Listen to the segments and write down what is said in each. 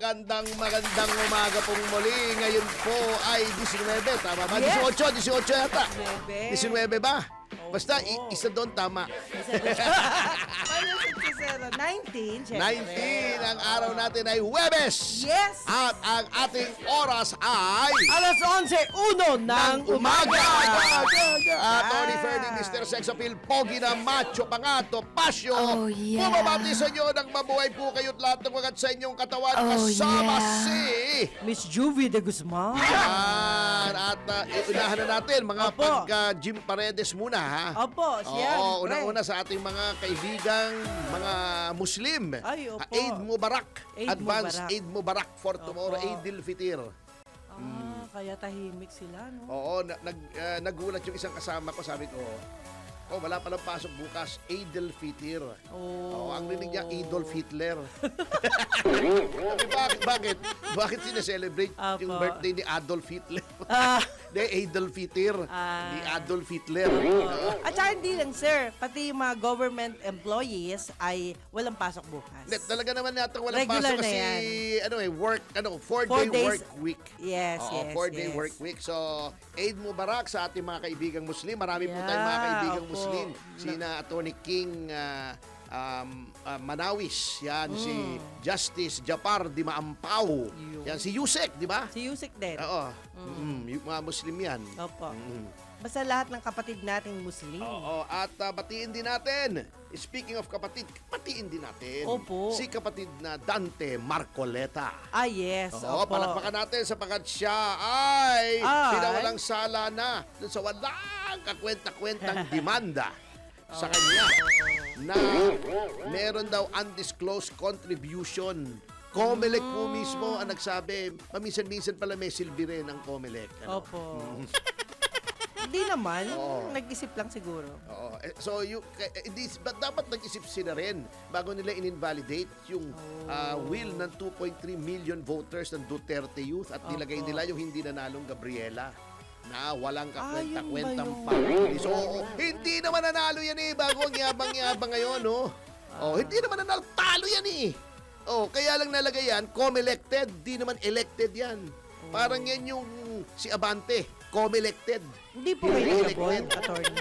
magandang umaga pong muli. Ngayon po ay 19, tama ba? Yes. 18 yata. 19. 19 ba? Basta Opo. isa doon tama. 19, syempre. 19, ang araw natin ay Huwebes. Yes. At ang ating oras ay Alas 11:01 ng umaga. At Tony Ferdy, Mr. Sex Appeal, Pogi na Macho Pangato, Pasyo. Oh, yeah. Bumabati sa inyo ng mabuhay po kayo't lahat ng wagat sa inyong katawan. Oh, Kasama yeah. si... Miss Juvie de Guzman. Yan. At unahan na natin mga Opo. pag-Jim Paredes muna, ha? Opo, siya. Oo, unang-una sa ating mga kaibigang mga Muslim. Ay, opo. Eid Mubarak. Eid Advance Mubarak. Eid Mubarak for tomorrow, Opo. Eid al-Fitr. Kaya tahimik sila, no? Oo, nagulat yung isang kasama ko, sabi ko, wala palang pasok bukas, Eid al-Fitr. Oh. Ang rinig niya, Adolf Hitler. Bakit? Bakit sineselebrate Apo. yung birthday ni Adolf Hitler? Ah. Hindi, Adolf Fitr. Ni Adolf Hitler. At saka hindi lang, sir. Pati yung mga government employees ay walang pasok bukas. Hindi, talaga naman yata walang Regular pasok na kasi, yan. work, 4 4-day days. work week. Yes, Oo, yes, 4-day yes. work week. So, Eid Mubarak sa ating mga kaibigang Muslim. Marami po Yeah, tayong mga kaibigang opo. Muslim. Sina Atty. King Manawis, yan, si Justice Japar Di Maampaw, Yun. yan, si Yusek, di ba? Si Yusek din. Oo, yung mga Muslim yan. Opo. Basta lahat ng kapatid nating Muslim. Oo, at batiin din natin. Speaking of kapatid, batiin din natin. Opo. Si kapatid na Dante Marcoleta. Ah, yes. Oo, Opo. palakpakan natin sapagkat siya ay Ay. pinawalang sala na dun sa walang kakwenta-kwentang demanda sa kanya na meron daw undisclosed contribution. Comelec po mismo ang nagsabi, paminsan-minsan pala may silbi rin ang Comelec. Ano? Opo. Hindi naman. Oo. Nag-isip lang siguro. Oo. So, dapat nag-isip sila rin bago nila in-invalidate yung will ng 2.3 million voters ng Duterte Youth at nilagay Opo. nila yung hindi nanalong Gabriela na walang Yun kakwenta-kwentang ba yun? party. So, hindi naman nanalo yan eh. Bago ang yabang-yabang ngayon, no? Hindi naman nanalo. Talo yan eh. Kaya lang nalagay yan, com-elected. Di naman elected yan. Parang yan yung si Abante, com-elected. Hindi po kayo Elected. nagabon, attorney.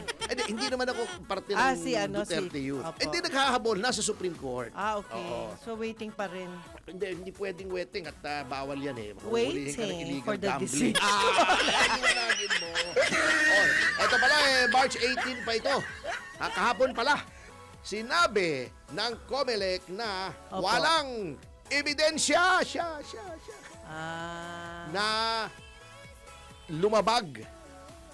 Hindi naman ako parte ng Si Duterte si- Youth. Opo. Hindi naghahabol, nasa Supreme Court. Okay. Oo. So, waiting pa rin. Hindi pwedeng waiting at bawal yan eh. Waiting Mahuhulihin ka ng illegal for the gambling. decision. Lagin mo. Ito pala March 18 pa ito. Kahapon pala. Sinabi ng COMELEC na Opo. walang ebidensya na lumabag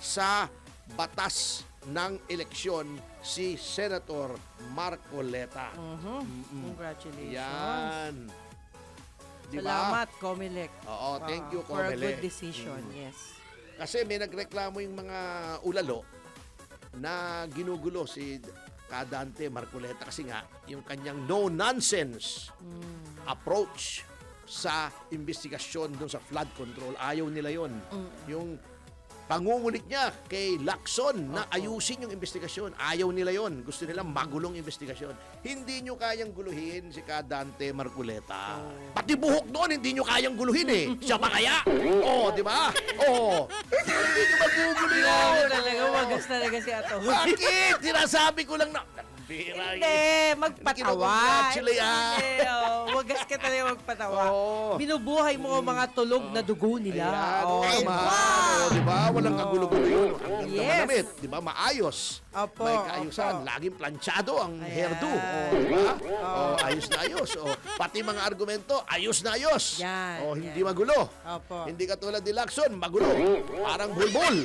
sa batas ng eleksyon si Senator Marcoleta. Congratulations. Yan. Diba? Salamat, Comelec. Oo, thank you, For a Comelec. good decision, yes. Kasi may nagreklamo yung mga ulalo na ginugulo si Dante Marcoleta kasi nga yung kanyang no-nonsense approach sa investigasyon doon sa flood control. Ayaw nila yon. Yung pangungulit niya kay Lacson na ayusin yung investigasyon. Ayaw nila yon. Gusto nila magulong investigasyon. Hindi nyo kayang guluhin si Dante Marcoleta. Pati buhok doon, hindi nyo kayang guluhin eh. Siya pa kaya? Di ba? Hindi nyo magugulo yun. Talaga, wagas talaga si Ato. Bakit? Sinasabi ko lang na... Bira Hindi, magpatawa. Actually, Hindi, wagas ka talaga magpatawa. Oo. Binubuhay mo ang mga tulog na dugo nila. Ayan, Oh, naman. Di ba? Walang kagulo-gulo yun. Ang Yes. manamit. Di ba? Maayos. Opo, May kaayusan. opo. Laging planchado ang Ayan. hairdo. Di ba? Ayos na ayos. Pati mga argumento, ayos na ayos. Yan, Hindi yan. magulo. Opo. Hindi katulad ni Lacson, magulo. Parang bulbul.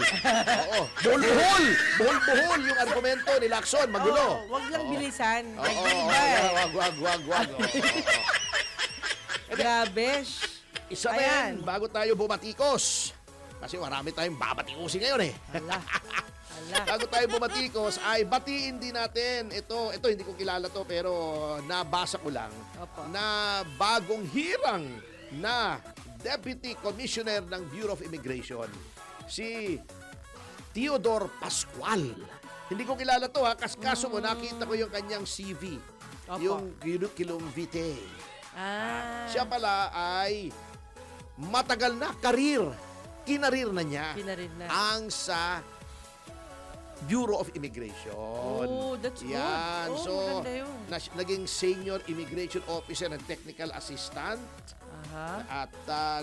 Buhol-buhol. Buhol-buhol yung argumento ni Lacson, magulo. Wag lang bilisan. Oo, Nag-iba eh. wag. Grabe. Isa pa Ayan. yan, bago tayo bumatikos. Kasi marami tayong babatikusin ngayon eh. Hala. Bago tayo bumatikos, ay batiin din natin. Ito hindi ko kilala to pero nabasa ko lang. Opo. Na bagong hirang na Deputy Commissioner ng Bureau of Immigration. Si Theodore Pascual. Hindi ko kilala to ha. Kaso mo, nakita ko yung kanyang CV. Opo. Yung curriculum vitae. Siya pala ay matagal na kinarir na niya Kinarin na. ang sa Bureau of Immigration. Oh, that's good. Yan. Oh, So, maganda yun. naging senior immigration officer and technical assistant Aha. at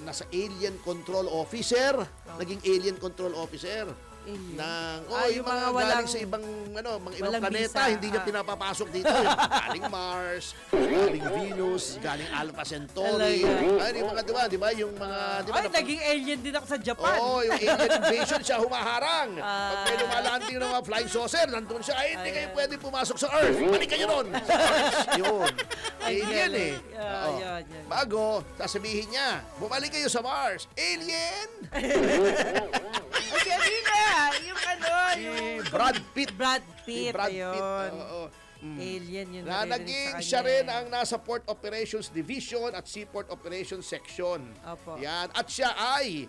nasa alien control officer. Naging alien control officer Alien. ng Yung yung mga mga galing sa ibang mga ibang walang planeta, visa. hindi niya pinapapasok dito. Galing Mars, galing Venus, galing Alpha Centauri. Talaga? Yung mga di ba yung mga Ay, naging alien din ako sa Japan. Oo, yung alien invasion siya humaharang. Pag may Ah. lumalanding ng mga flying saucer, nandun siya, ay, hindi kayo Ayan. pwede pumasok sa Earth. Balik kayo ron. Sa Mars. Yun. Ay, Alien eh. galing. Oo. Yan. Bago, sasabihin niya, bumalik kayo sa Mars. Alien! Kasi ano na, yung Si Brad Pitt. Brad Si Pitt, Brad Pitt. ayun. Oo. Mm. Alien yun. Na naririnig naging sa siya kanya rin eh. ang nasa Port Operations Division at Seaport Operations Section. Opo. Yan. At siya ay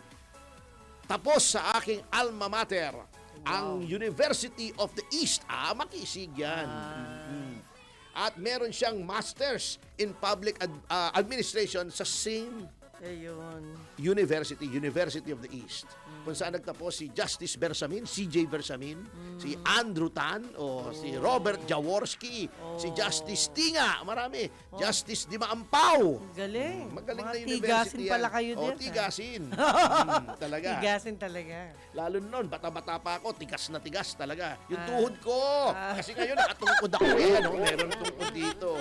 tapos sa aking alma mater, ang University of the East. Makisig yan. Mhm. At meron siyang Masters in Public Administration sa same Ayun. University of the East. Kung saan nagtapos si Justice Bersamin, CJ Bersamin, si Andrew Tan, si Robert Jaworski, si Justice Tinga, marami. Justice Dima Ampao. Galing. Magaling Mga na university tigasin yan. pala kayo din. Tigasin. Talaga. Tigasin talaga. Lalo noon, bata-bata pa ako, tigas na tigas talaga. Yung Ah. tuhod ko. Kasi ngayon, nakatungkod ako meron tungkod dito.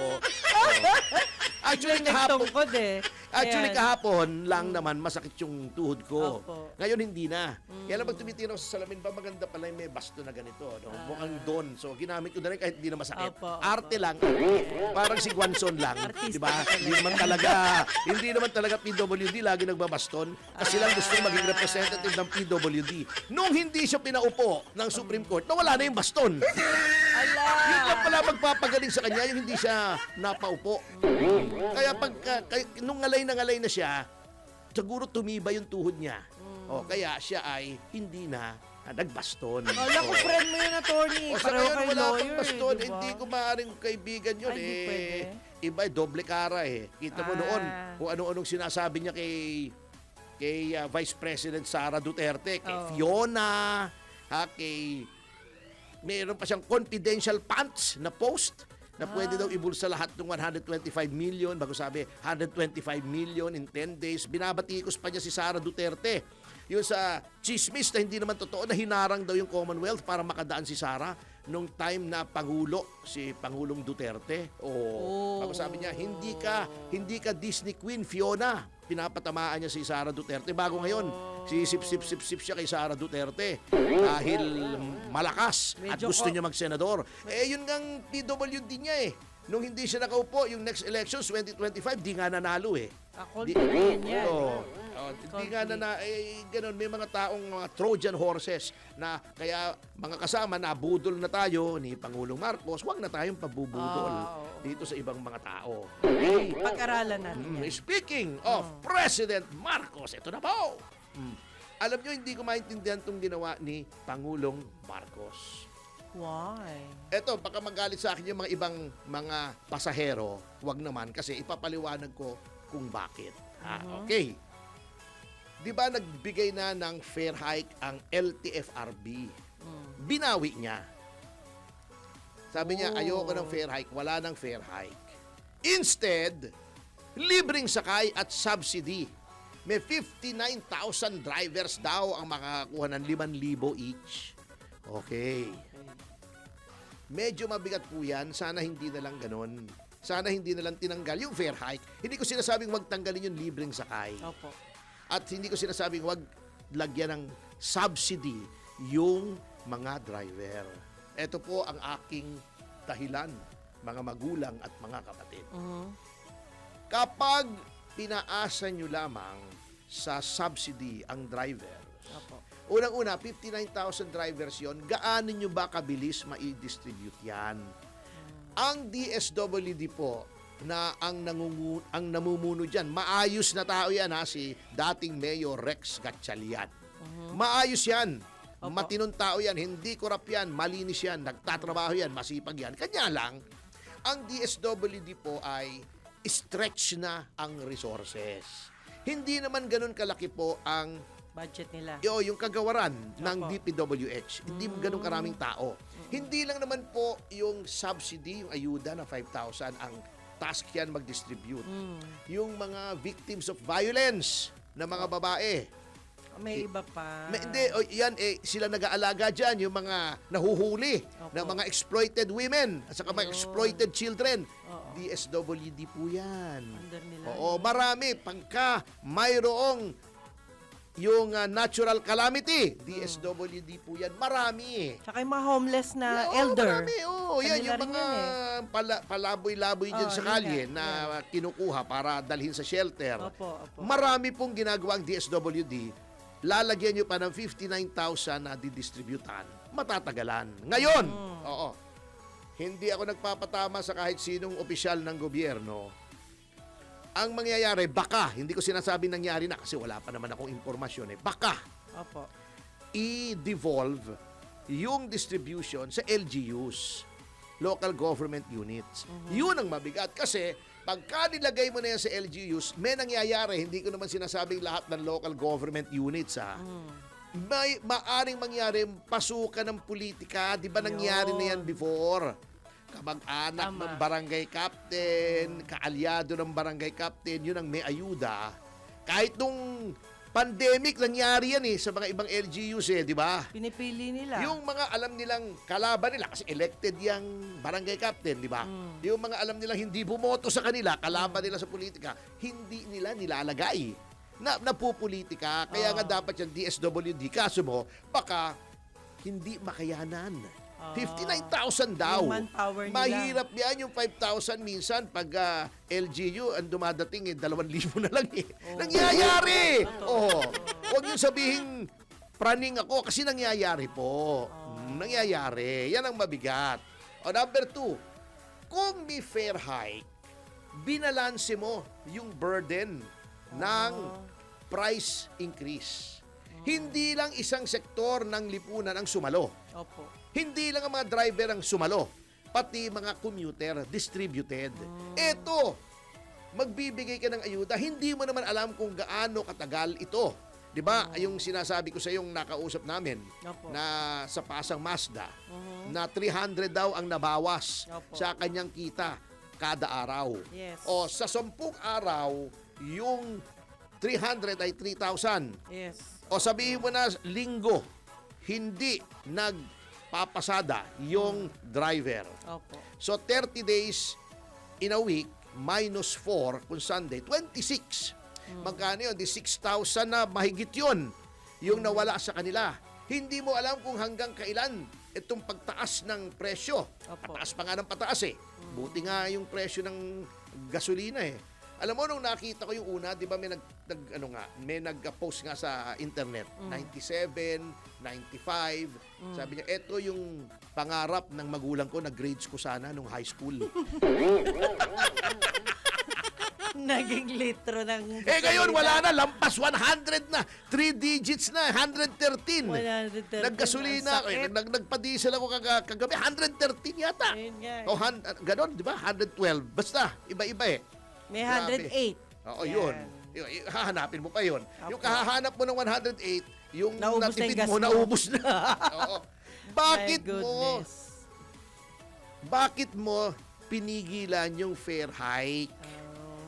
Actually, kahapon, Nagtungkod eh. Actually, Ayan. kahapon lang naman masakit yung tuhod ko. Opo. Ngayon, hindi na. Kaya lang pag tumitira ko sa salamin ba, maganda pala yung may basto na ganito. No? Mukhang don. So, ginamit ko na rin kahit hindi na masakit. Opo, Arte lang. Parang si Guanzon lang. Artista Di ba? ka Hindi naman talaga PWD lagi nagbabaston. Kasi lang gusto maging representative ng PWD. Nung hindi siya pinaupo ng Supreme Court, nawala na yung baston. Ala! Yun lang pala magpapagaling sa kanya, yung hindi siya napaupo. Kaya nung ngalay na siya, siguro tumibay yung tuhod niya. Kaya siya ay hindi na nagbaston. Kala ko friend mo yun, attorney. O sa Pareho ngayon, kayo wala lawyer, pang baston. diba? Hindi ko maaaring kaibigan yun. Ay, hindi pwede. Iba, doble kara eh. Kita mo noon kung ano-anong sinasabi niya kay Vice President Sara Duterte, kay Fiona, mayroon pa siyang confidential pants na post na pwede daw ibulsa lahat ng 125 million. Bago sabi, 125 million in 10 days. Binabatikos pa niya si Sara Duterte. Yung sa chismis na hindi naman totoo na hinarang daw yung Commonwealth para makadaan si Sara nung time na si Pangulong Duterte. Bago sabi niya, hindi ka Disney Queen, Fiona. Pinapatamaan niya si Sara Duterte. Bago ngayon, sip siya kay Sara Duterte dahil malakas at Medyo gusto niya mag-senador. Yun ngang PWD niya eh. Nung hindi siya nakaupo, yung next elections, 2025, di nga nanalo eh. Ako Di- din yan. Hindi nga ganun, may mga taong mga Trojan horses na kaya mga kasama na budol na tayo ni Pangulong Marcos, wag na tayong pabubudol dito sa ibang mga tao. Pag-aralan natin yan. Speaking of President Marcos, ito na po. Alam nyo, hindi ko maintindihan itong ginawa ni Pangulong Marcos. Why? Eto, baka magalit sa akin yung mga ibang mga pasahero. Wag naman kasi ipapaliwanag ko kung bakit. Okay. Di ba nagbigay na ng fare hike ang LTFRB? Binawi niya. Sabi niya, ayoko ng fare hike. Wala ng fare hike. Instead, libreng sakay at subsidy. May 59,000 drivers daw ang makakakuha ng 5,000 each. Okay. Medyo mabigat po yan. Sana hindi na lang ganon. Sana hindi na lang tinanggal yung fare hike. Hindi ko sinasabing wag tanggalin yung libreng sakay. Opo. At hindi ko sinasabing wag lagyan ng subsidy yung mga driver. Ito po ang aking dahilan, mga magulang at mga kapatid. Kapag pinaasa nyo lamang sa subsidy ang driver, Opo. unang-una, 59,000 drivers yon, gaano nyo ba kabilis mai-distribute yan? Ang DSWD po, na ang namumuno dyan, maayos na tao yan si dating Mayor Rex Gatchalian. Maayos yan. Matinong tao yan, hindi korap yan, malinis yan, nagtatrabaho yan, masipag yan. Kanya lang, ang DSWD po ay stretch na ang resources. Hindi naman ganun kalaki po ang Budget nila. yung kagawaran ng Opo. DPWH. Hindi ganun karaming tao. Hindi lang naman po yung subsidy, yung ayuda na 5,000 ang task yan mag-distribute. Yung mga victims of violence na mga babae. May iba pa. Hindi, yan sila nag-aalaga dyan, yung mga nahuhuli Opo. na mga exploited women at saka mga exploited children. Oo. DSWD po yan. Under nila. Oo, marami. Pagka mayroong yung natural calamity, DSWD po yan. Marami. Tsaka yung mga homeless na Oo, elder. Marami. Oo, yan, Kanila yung rin mga yan eh. palaboy-laboy dyan Oo, sa yun kalye nga, na kinukuha para dalhin sa shelter. Opo, opo. Marami pong ginagawa ang DSWD. Lalagyan nyo pa ng 59,000 na didistributan. Matatagalan. Ngayon, oo, hindi ako nagpapatama sa kahit sinong opisyal ng gobyerno. Ang mangyayari, baka, hindi ko sinasabi nangyari na kasi wala pa naman akong impormasyon baka Opo. i-devolve yung distribution sa LGUs, local government units. Yun ang mabigat kasi pagka nilagay mo na yan sa LGUs, may nangyayari, hindi ko naman sinasabing lahat ng local government units may maaring mangyari pasukan ng politika, di ba nangyari na yan before? Kamag-anak Tama. ng barangay captain, kaalyado ng barangay captain, yun ang may ayuda. Kahit nung pandemic, nangyari yan sa mga ibang LGUs di ba? Pinipili nila. Yung mga alam nilang kalaban nila, kasi elected yung barangay captain, di ba? Yung mga alam nilang hindi bumoto sa kanila, kalaban nila sa politika, hindi nila nilalagay na napupolitika. Kaya nga dapat yung DSWD, kaso mo, baka hindi makayanan. 59,000 daw. Yung manpower nila. Mahirap yan yung 5,000 minsan pag LGU ang dumadating 2,000 na lang Nangyayari! Huwag niyo sabihin praning ako kasi nangyayari po. Nangyayari. Yan ang mabigat. Number 2, kung may fair hike, binalanse mo yung burden ng price increase. Hindi lang isang sektor ng lipunan ang sumalo. Opo. Hindi lang ang mga driver ang sumalo, pati mga commuter distributed. Eto, magbibigay ka ng ayuda, hindi mo naman alam kung gaano katagal ito. 'Di ba? Yung sinasabi ko sa yung nakausap namin Opo. na sa Pasang Mazda na 300 daw ang nabawas Opo. sa kanyang kita kada araw. Yes. O sa 10 araw, yung 300 ay 3,000. Yes. O sabihin mo na linggo, hindi nagpapasada yung driver. Opo. So 30 days in a week minus 4 kung Sunday, 26. Magkano yun? Di 6,000 na mahigit yun yung nawala sa kanila. Hindi mo alam kung hanggang kailan itong pagtaas ng presyo. Opo. Pataas pa nga ng pataas Buti nga yung presyo ng gasolina Alam mo, nung nakita ko yung una, di ba may may nag-post nga sa internet, 97, 95. Sabi niya, eto yung pangarap ng magulang ko na grades ko sana nung high school. Naging litro ng... Ngayon, wala na. Lampas 100 na. 3 digits na. 113. 113. Naggasolina. Ang sakit. Nagpa-diesel ako kagabi. 113 yata. Ayun nga. O, ganon, di ba? 112. Basta, iba-iba May Grabe. 108. Oo, Yan. yun. Hahanapin mo pa yun. Yung kahahanap mo ng 108, yung Naubos na yung natipid gas mo, mo. naubos na. Oo. My goodness. Bakit mo pinigilan yung fair hike?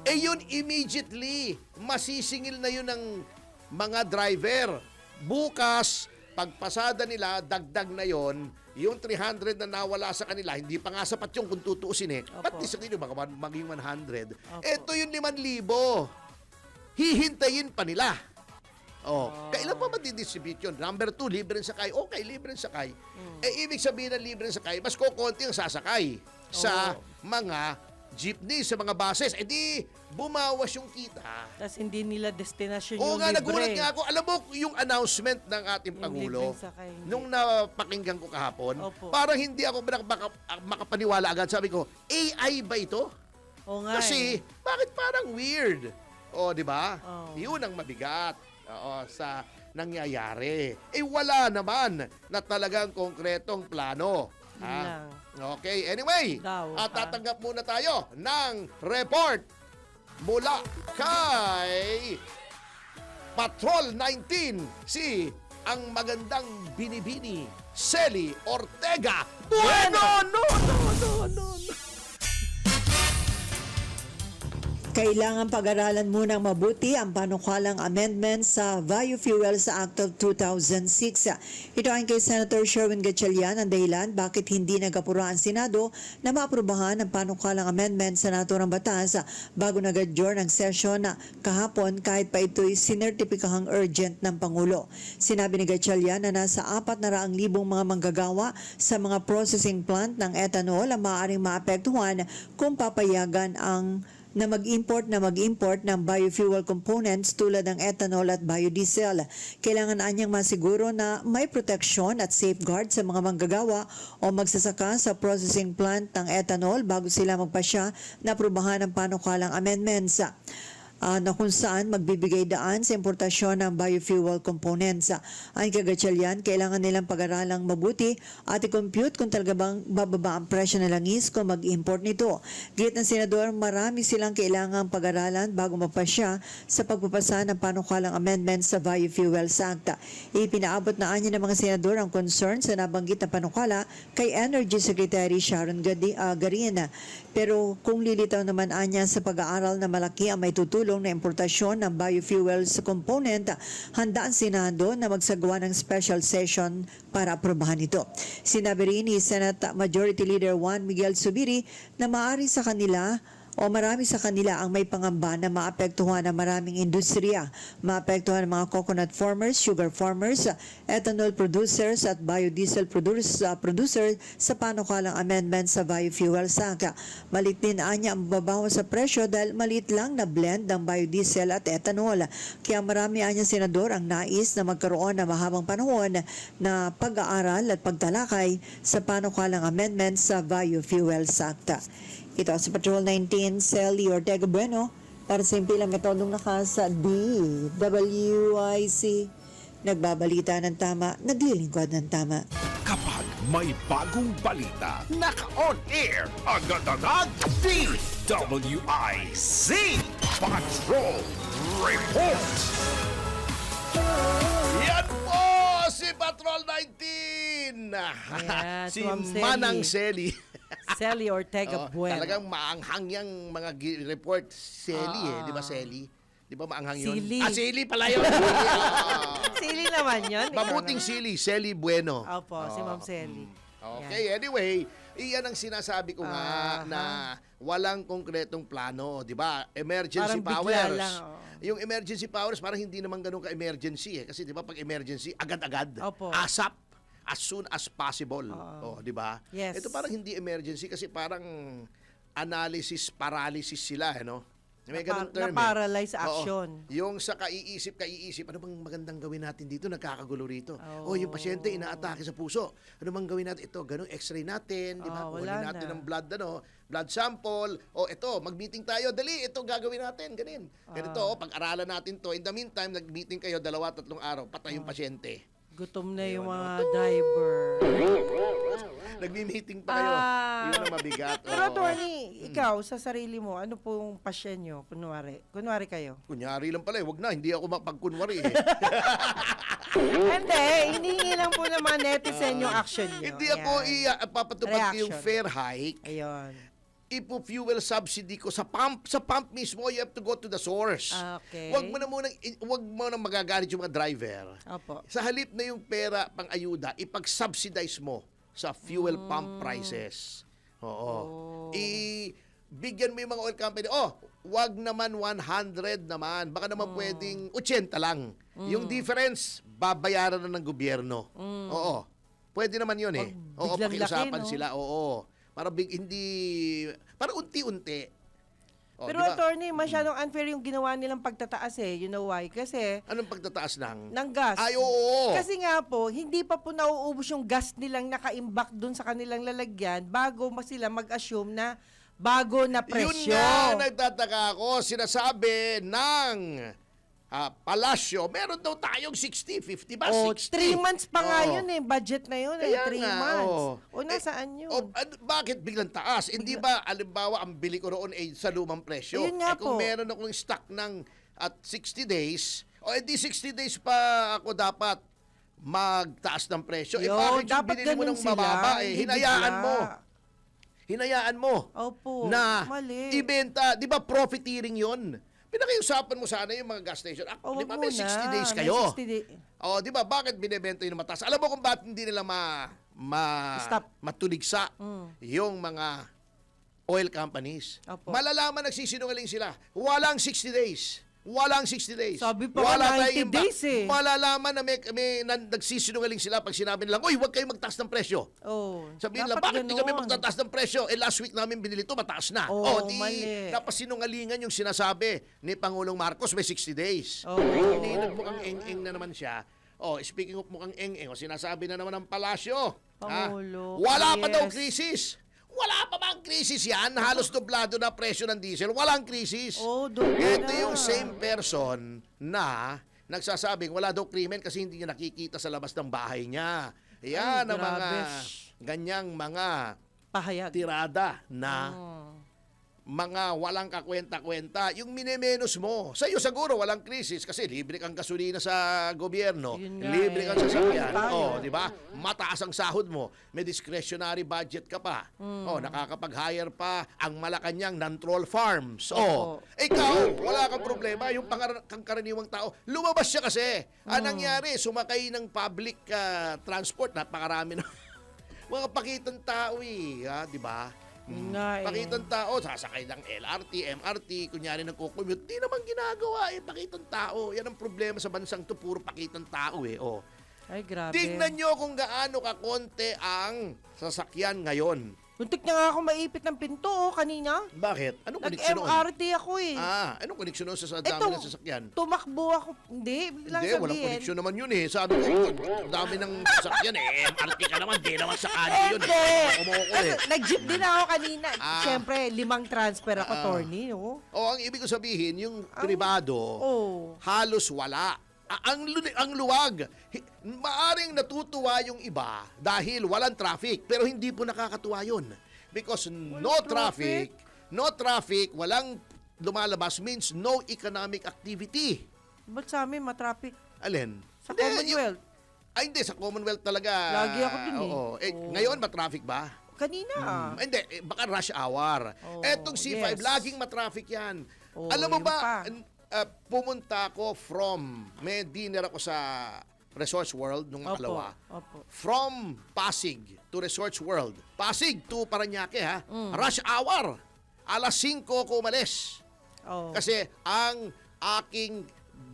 Yun immediately, masisingil na yun ng mga driver. Bukas, pagpasada nila, dagdag na yon yung 300 na nawala sa kanila, hindi pa nga sapat yung kung tutuusin Opo. Pati sa kanila, baka maging 100. Opo. Ito yung 5,000. Hihintayin pa nila. Kailan pa madidistribute yun? Number 2, libre sakay. Okay, libre sakay. Ibig sabihin ng libre sakay, mas kukunti ang sasakay sa mga jeepney, sa mga buses. Di, bumawas yung kita. Tapos hindi nila destinasyon Oo yung nga, libre. nagulat nga ako. Alam mo, yung announcement ng ating Yung Pangulo, libreng sakay, hindi. nung napakinggan ko kahapon, Opo. parang hindi ako makapaniwala agad. Sabi ko, AI ba ito? Oo nga. Kasi, bakit parang weird? Di ba? Oo. Yun ang mabigat sa nangyayari. Wala naman na talagang konkretong plano. Yun lang. Okay, anyway, Daw, tatanggap muna tayo ng report mula kay Patrol 19, si ang magandang binibini, Selly Ortega. Bueno! No. Kailangan pag-aralan munang mabuti ang panukalang amendment sa Biofuels Act of 2006. Ito ay kay Senator Sherwin Gatchalian ang dahilan bakit hindi nagapura ang Senado na maaprubahan ang panukalang amendment sa naturang batas bago nag-adjourn ang session na kahapon kahit pa ito'y sinertipikahang urgent ng Pangulo. Sinabi ni Gatchalian na nasa 400,000 mga manggagawa sa mga processing plant ng ethanol ang maaaring maapektuhan kung papayagan na mag-import ng biofuel components tulad ng ethanol at biodiesel. Kailangan anyang masiguro na may proteksyon at safeguard sa mga manggagawa o magsasaka sa processing plant ng ethanol bago sila magpasya na aprubahan ng panukalang amendments na kung saan magbibigay daan sa importasyon ng biofuel components. Ang Gatchalian, kailangan nilang pag-aralang mabuti at i-compute kung talaga bang bababa ang presyo ng langis kung mag-import nito. Git ng Senador, marami silang kailangang pag-aralan bago magpasya sa pagpapasa ng panukalang amendments sa Biofuels Act. Ipinaabot na anya ng mga Senador ang concern sa nabanggit na panukala kay Energy Secretary Sharon Garin. Pero kung lilitaw naman anya sa pag-aaral na malaki ang may tutulong na importasyon ng biofuels component, handa ang Senado na magsagawa ng special session para aprobahan ito. Sinabi rin ni Senate Majority Leader Juan Miguel Zubiri na marami sa kanila ang may pangamba na maapektuhan ang maraming industriya, maapektuhan ang mga coconut farmers, sugar farmers, ethanol producers at biodiesel producers sa panukalang amendment sa Biofuels Act. Malit din anya ang babawa sa presyo dahil malit lang na blend ng biodiesel at ethanol. Kaya marami anya senador ang nais na magkaroon ng mahabang panahon na pag-aaral at pagtalakay sa panukalang amendment sa Biofuels Act. Ito sa Patrol 19, Selly Ortega Bueno, para sa impilang metodong nakasa DWIC. Nagbabalita ng tama, naglilingkod ng tama. Kapag may bagong balita, naka-on air, agad-agad, DWIC Patrol Report! Yan po si Patrol 19! Yeah, si Ma'am Selly. Manang Selly. Selly Ortega Bueno. Talagang maanghang yung mga report. Selly di ba Selly? Di ba maanghang yun? Sili. Sili pala yun. Sili naman yun. Mabuting sili, Selly Bueno. Opo, si Ma'am Selly. Okay, anyway, iyan ang sinasabi ko nga na walang konkretong plano, di ba? Emergency Parang bigla powers. lang, Yung emergency powers parang hindi naman ganun ka-emergency kasi di ba pag emergency, agad-agad, Opo. ASAP, as soon as possible. Di ba? Yes. Ito parang hindi emergency kasi parang analysis paralysis sila, no? May ganun term. Na-paralyze Oo. action. Yung sa kaiisip, ano bang magandang gawin natin dito? Nagkakagulo rito. Yung pasyente inaatake sa puso. Ano bang gawin natin? Ito, ganun, x-ray natin, di ba? Kunin wala natin na. ng blood sample. Ito, mag-meeting tayo. Dali, ito gagawin natin. Ganun. Ganito, pag-aralan natin to. In the meantime, nag-meeting kayo 2-3 araw. Patay yung pasyente. Gutom na yung mga driver. Nagmi-meeting pa kayo. Yun ang mabigat. Pero attorney, ikaw sa sarili mo, ano pong pasyen nyo? Kunwari kayo. Kunyari lang pala, wag na. Hindi ako mapagkunwari Hindi, hinihingi lang po ng mga netizen yung action nyo. Hindi ako papatupad ko yung Reaction. fair hike. Ayun. Ipo-fuel subsidy ko sa pump. Sa pump mismo, you have to go to the source. Okay. Wag mo na magagalit yung mga driver. Opo. Sa halip na yung pera pang ayuda, ipag-subsidize mo sa fuel pump prices. Oo. Bigyan mo yung mga oil company. Wag naman 100 naman. Baka naman pwedeng 80 lang. Yung difference, babayaran na ng gobyerno. Oo. Pwede naman yun eh. Oo, biglang pakiusapan laki, no? sila. Oo. Para para unti-unti. Pero di ba? attorney, masyadong unfair yung ginawa nilang pagtataas eh. You know why? Kasi Anong pagtataas ng gas. Ay, oo. Kasi nga po, hindi pa po nauubos yung gas nilang nakaimbak dun sa kanilang lalagyan bago sila mag-assume na bago na presyo. Yun nga, nagtataka ako. Sinasabi ng Palasyo, meron daw tayong 60, 50 ba? Oh, 60. 3 months pa nga Oo. yun eh. Budget na yun eh. Kaya 3 nga, months. oo. O, nasaan yun? Bakit biglang taas? Hindi ba, alimbawa, ang bili ko roon ay sa lumang presyo? Ayun nga kung po. meron akong stock ng at 60 days, edi 60 days pa ako dapat magtaas ng presyo. Yun, Bakit yung dapat binili mo ganun ng sila, mababa? hindi Hinayaan bigla. mo. Hinayaan mo. Opo, Na mali. ibenta. Di ba profiteering yun? Pinakiusapan mo sana yung mga gas station. O, Di wag ba may muna. 60 days May kayo? 60 day- Di ba? Bakit binebenta yun ng mataas? Alam mo kung bakit hindi nila Stop. matuligsa yung mga oil companies? Opo. Malalaman nagsisinungaling sila. Walang 60 days. Walang 60 days. Sabi pa nga 90 tayong days eh. Malalaman na may nagsisinungaling sila pag sinabi nilang, uy, huwag kayo magtaas ng presyo. Oh, Sabihin lang, bakit hindi kami magtataas ng presyo? Last week namin binili ito, mataas na. Oo, Di mali. napasinungalingan yung sinasabi ni Pangulong Marcos, may 60 days. Oo. Hindi, nagmukhang eng-eng na naman siya. Speaking of mukhang eng-eng, sinasabi na naman ng palasyo. Pangulo, Wala pa daw yes. krisis. Wala pa bang krisis yan? Halos doblado na presyo ng diesel. Walang krisis. Oh, doble Ito na. yung same person na nagsasabing wala daw krimen kasi hindi niya nakikita sa labas ng bahay niya. Yan Ay, ang mga grabe. ganyang mga Pahayag. tirada na mga walang kakwenta-kwenta. Yung minemenos mo. Sa iyo siguro walang krisis kasi libre kang gasolina sa gobyerno. Yun nga Libre kang eh. sasakyan. Tayo. Di ba? Mataas ang sahod mo. May discretionary budget ka pa. Nakakapag-hire pa ang Malacanang non-troll farms. Opo. Ikaw, wala kang problema. Yung kang karaniwang tao, lumabas siya kasi. Anong nangyari? Sumakay ng public transport. Napakarami na mga pakitang tao eh. Di ba? Nga eh. Pakitang tao, sasakay ng LRT, MRT, kunyari nagko-commute. Di naman ginagawa eh, pakitang tao. Yan ang problema sa bansang to, puro pakitang tao eh. Ay, grabe. Tingnan nyo kung gaano kakonte ang sasakyan ngayon. Muntik na nga ako maipit ng pinto kanina. Bakit? Anong koneksyon noon? Nag-MRT ako eh. Anong koneksyon noon sa dami ng sasakyan? Tumakbo ako. Hindi, lang Hindi, walang sabihin. koneksyon naman yun eh. Sabi ko, dami ng sasakyan eh. MRT ka naman, di naman sa kanyo yun Hindi. eh. Umuko Kasi eh. nag-jeep din ako kanina. Ah. Siyempre, 5 transfer ako, Torny. No? Ang ibig ko sabihin, yung pribado, Oh. halos wala. Ang luwag. Maaring natutuwa yung iba dahil walang traffic, pero hindi po nakakatuwa yun. Because no traffic, walang lumalabas means no economic activity. Ba't sa amin matraffic? Alin? Sa Hindi, Commonwealth. Hindi, sa Commonwealth talaga. Lagi ako dun eh. Oo. Oo. Ngayon, matraffic ba? Kanina. Hindi, baka rush hour. Oh, Etong C5, yes. laging matraffic yan. Oh, Alam mo yun ba, pa. pumunta ako may dinner ako sa Resorts World nung makalawa. Opo. From Pasig to Resorts World. Pasig to Paranaque ha. Rush hour. Alas 5 ako umalis. Oh, Kasi ang aking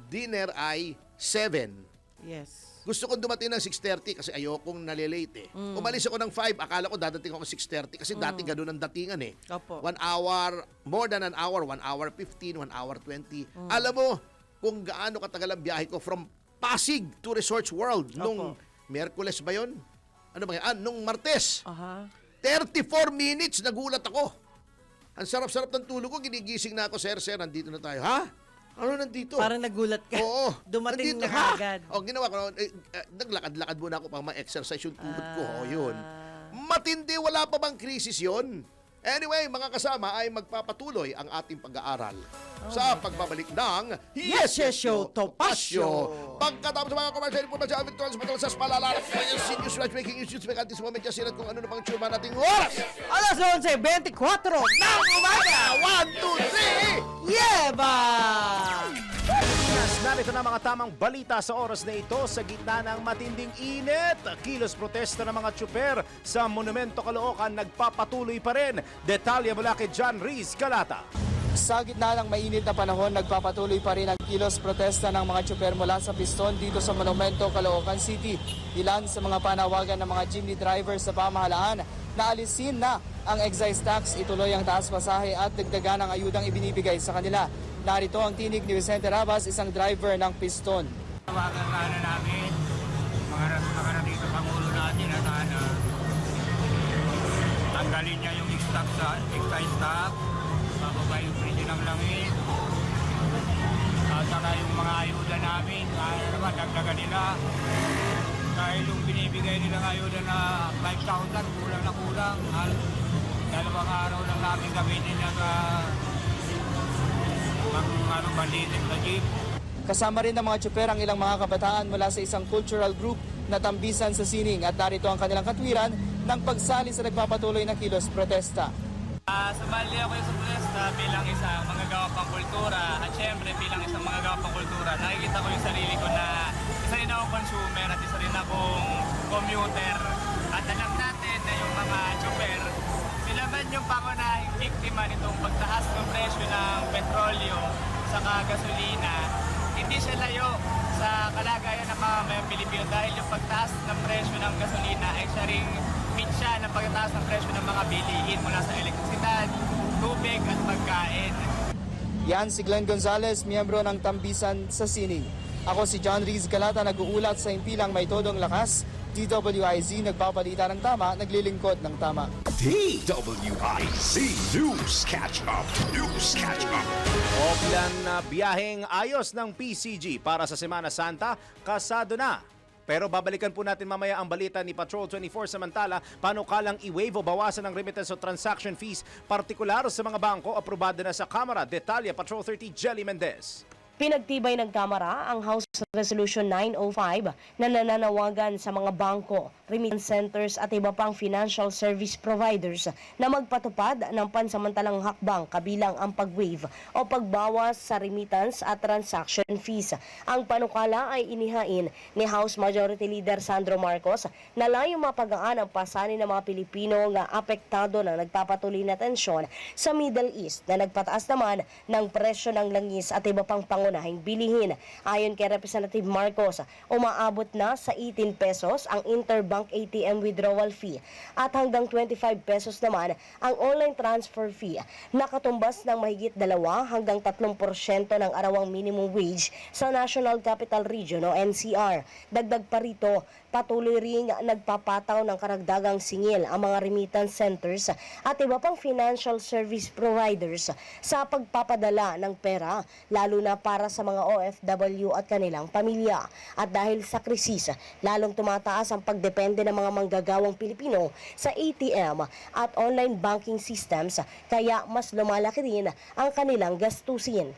dinner ay 7. yes. Gusto kong dumating ng 6:30 kasi ayokong nalilate eh. Umalis ako ng 5, akala ko dadating ako 6:30 kasi dati ganun ang datingan eh. Opo. 1 hour, more than an hour, 1 hour 15, 1 hour 20. Alam mo kung gaano katagal ang biyahe ko from Pasig to Resorts World nung Miyerkules ba yun? Ano ba yan? Nung Martes. Aha. 34 minutes, nagulat ako. Ang sarap-sarap ng tulog ko, ginigising na ako, sir, nandito na tayo. Ha? Ano nandito? Parang nagulat ka. Oo. Dumating Nandito, na ha? agad. Ginawa ko, naglakad-lakad muna ako para ma-exercise yung tuhod ko. Yun. Ah. Matindi, wala pa bang krisis yun? Anyway, mga kasama ay magpapatuloy ang ating pag-aaral sa pagbabalik ng Yes, Yes Show, Topasyo. Pagkatapos sa mga commercial information, amin tuwan sa matalasas palalalap ng yung senior slash making news make antis moment kasi kung ano na pang tsurma nating oras. Alas 11:24 ng umaga. 1, 2, 3! Yeba! Yes, narito na mga tamang balita sa oras na ito sa gitna ng matinding init. Kilos protesta ng mga tsuper sa Monumento Caloocan nagpapatuloy pa rin. Detalye mula kay John Reese Galata. Sa gitna ng mainit na panahon, nagpapatuloy pa rin ang kilos protesta ng mga tsuper mula sa Piston dito sa Monumento, Caloocan City. Ilan sa mga panawagan ng mga jeepney drivers sa pamahalaan na alisin na ang excise tax, ituloy ang taas pasahe at dagdagan ang ayudang ibinibigay sa kanila. Narito ang tinig ni Vicente Rabas, isang driver ng Piston. Tawagan sana namin, mga nakarating sa Pangulo natin na sana tanggalin niya yung excise tax, bababa yung presyo ng langit, at saka yung mga nila. Dahil yung binibigay nila ngayon na 5,000, kulang na kulang. Dalawang araw lang namin gamitin ng banditin na jeep. Kasama rin ng mga tsuper ang ilang mga kabataan mula sa isang cultural group na tambisan sa sining at narito ang kanilang katwiran ng pagsali sa nagpapatuloy na kilos protesta. Sumali ako sa protesta bilang isang manggagawa pang kultura at syempre bilang isang manggagawa pang kultura nakikita ko yung sarili ko na isa rin akong consumer at isa rin akong commuter at alam natin na yung mga tsuper sila man yung pangunahing biktima nitong pagtaas ng presyo ng petrolyo saka gasolina. Hindi siya layo sa kalagayan ng mga mayang Pilipino dahil yung pagtaas ng presyo ng gasolina ay siya ring pitsa ng pagtaas ng presyo ng mga bilihin mula sa elektrisidad, tubig at pagkain. Yan si Glenn Gonzalez, miyembro ng tambisan sa sining. Ako si John Riz Galata, nag-uulat sa impilang may todong lakas. DWIZ, nagpapalita ng tama, naglilingkod ng tama. DWIZ News Catch Up. News Catch Up. Oplan na biyaheng ayos ng PCG para sa Semana Santa, kasado na. Pero babalikan po natin mamaya ang balita ni Patrol 24 samantala, panukalang i-waive o bawasan ng remittance o transaction fees, partikular sa mga bangko, aprobado na sa Kamara. Detalye, Patrol 30, Jelly Mendez. Pinagtibay ng Kamara ang House Resolution 905 na nananawagan sa mga bangko, remittance centers at iba pang financial service providers na magpatupad ng pansamantalang hakbang kabilang ang pag-waive o pagbawas sa remittance at transaction fees. Ang panukala ay inihain ni House Majority Leader Sandro Marcos na layong mapagaan ang pasanin ng mga Pilipino na apektado ng nagpapatuloy na tensyon sa Middle East na nagpataas naman ng presyo ng langis at iba pang pangunahing bilihin. Ayon kay Representative Marcos, umaabot na sa 18 pesos ang interbank ATM withdrawal fee at hanggang 25 pesos naman ang online transfer fee, nakatumbas ng mahigit 2 hanggang 3% ng arawang minimum wage sa National Capital Region o NCR. Dagdag pa rito, patuloy ring nagpapataw ng karagdagang singil ang mga remittance centers at iba pang financial service providers sa pagpapadala ng pera, lalo na para sa mga OFW at kanilang pamilya. At dahil sa krisis, lalong tumataas ang pagdepende ng mga manggagawang Pilipino sa ATM at online banking systems, kaya mas lumalaki rin ang kanilang gastusin.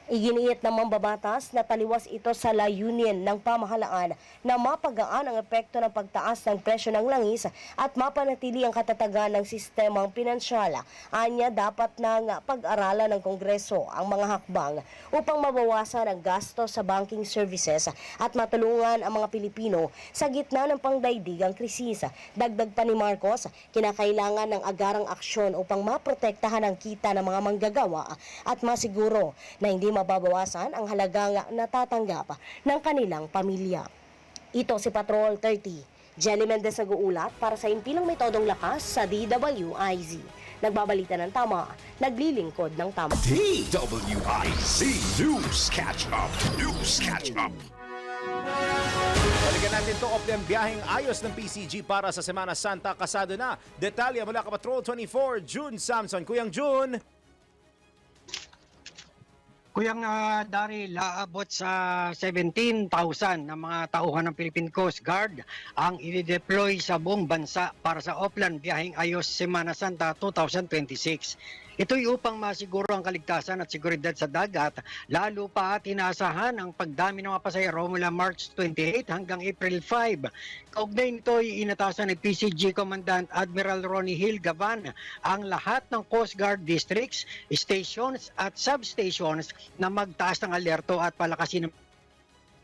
Iginiit ng mambabatas na taliwas ito sa layunin ng pamahalaan na mapagaan ang epekto ng pagtaas ng presyo ng langis at mapanatili ang katatagan ng sistemang pinansyal. Anya, dapat nang pag-aralan ng Kongreso ang mga hakbang upang mabawasan ang gasto sa banking services at matulungan ang mga Pilipino sa gitna ng pangdaigdigang krisis. Dagdag pa ni Marcos, kinakailangan ng agarang aksyon upang maprotektahan ang kita ng mga manggagawa at masiguro na hindi mababawasan ang halagang natatanggap ng kanilang pamilya. Ito si Patrol 30. Jelly Mendez nag-uulat para sa impilang may todong lakas sa DWIZ. Nagbabalita ng tama, naglilingkod ng tama. DWIZ News Catch Up. News Catch Up. Balikan natin ito, Oplan biyaheng ayos ng PCG para sa Semana Santa, kasado na. Detalye mula ka Patrol 24, June Samson. Kuyang June. Kuyang Daryl, aabot sa 17,000 na mga tauhan ng Philippine Coast Guard ang i-deploy sa buong bansa para sa Oplan Biyaheng Ayos Semana Santa 2026. Ito'y upang masiguro ang kaligtasan at seguridad sa dagat, lalo pa at inaasahan ang pagdami ng mga pasahero mula March 28 hanggang April 5. Kaugnay nito ay inatasan ni PCG Commandant Admiral Ronnie Hill Gavan ang lahat ng Coast Guard districts, stations at substations na magtaas ng alerto at palakasin ng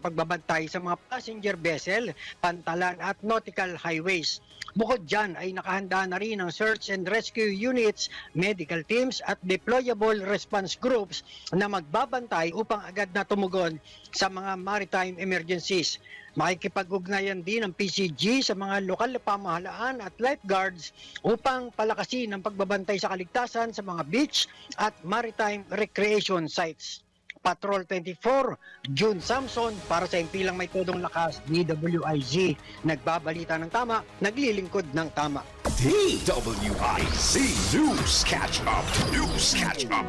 pagbabantay sa mga passenger vessel, pantalan at nautical highways. Bukod dyan ay nakahanda na rin ang search and rescue units, medical teams at deployable response groups na magbabantay upang agad na tumugon sa mga maritime emergencies. Makikipag-ugnayan din ang PCG sa mga lokal na pamahalaan at lifeguards upang palakasin ang pagbabantay sa kaligtasan sa mga beach at maritime recreation sites. Patrol 24, June Samson para sa impilang may todong lakas, DWIZ. Nagbabalita ng tama, naglilingkod ng tama. DWIZ News Catch Up. News Catch Up.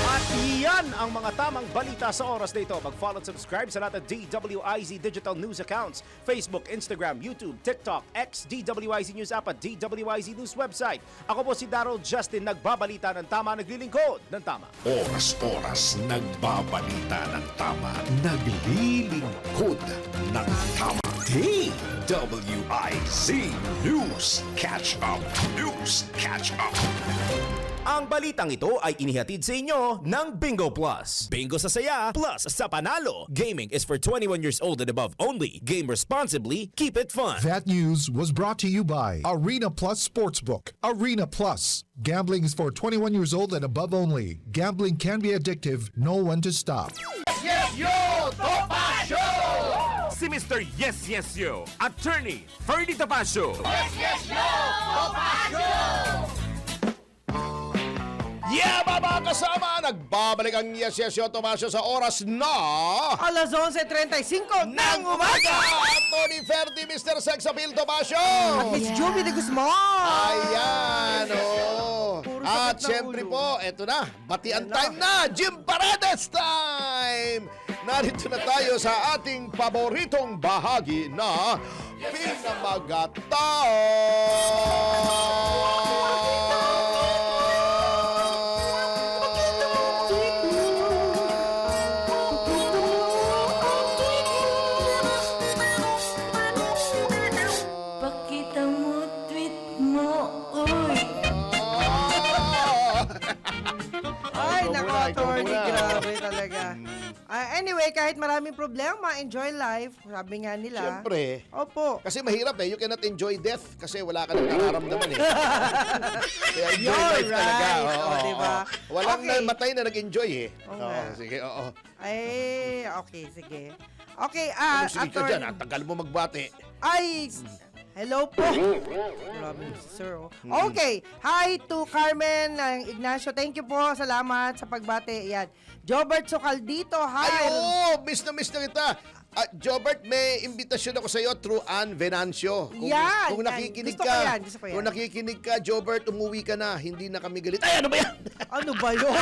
At iyan ang mga tamang balita sa oras na ito. Mag-follow at subscribe sa lahat ng DWIZ digital news accounts. Facebook, Instagram, YouTube, TikTok, X, DWIZ News app at DWIZ News website. Ako po si Darrell Justin, nagbabalita ng tama, naglilingkod ng tama. Oras-oras nagbabalita ng tama. Naglilingkod ng tama. DWIZ News Catch Up. News Catch Up. Ang balitang ito ay inihatid sa inyo ng Bingo Plus. Bingo sa saya, plus sa panalo. Gaming is for 21 years old and above only. Game responsibly, keep it fun. That news was brought to you by Arena Plus Sportsbook. Arena Plus. Gambling is for 21 years old and above only. Gambling can be addictive. Know when to stop. Si Mr. Yes Yes Yo, Attorney Ferdy Tapasio. Yeah, mga kasama! Nagbabalik ang Yes Yes Yo Tomasio sa oras na... Alas 11:35 ng umaga! Tony Ferdi, Mr. Sex Appeal Tomasio! At Miss Juby de Guzman! Ayan, oh. Puro At sakit ng syempre ulo. po, eto na, batian time na! Jim Paredes time! Narito na tayo sa ating paboritong bahagi na Pakita mo, tweet mo, uy. Ay, Ikaw nako, muna, ikaw attorney, muna. grabe talaga. Anyway, kahit maraming problema, enjoy life. Sabi nga nila. Siyempre. Opo. Kasi mahirap eh. You cannot enjoy death kasi wala ka nang nararamdaman eh. Kaya enjoy You're life talaga. right. Oo, O, diba? oo. Walang Okay. namatay na nag-enjoy eh. Oo Oo, nga. sige, oo. Ay, okay, sige. Okay, Ano sige ka attorney. dyan? Ang tagal mo magbati. Ay, hello po. Grabe, sir. Oh. Okay. Hi to Carmen ng Ignacio. Thank you po. Salamat sa pagbate. Yan. Jobert Socaldito. Ay, Hi. oo! Miss na kita. Jobert, may imbitasyon ako sa iyo through Ann Venancio. Yan, Kung yan. nakikinig Gusto ko ka, yan, gusto ko yan. kung nakikinig ka, Jobert, umuwi ka na. Hindi na kami galit. Ay, ano ba yan? Ano ba yun?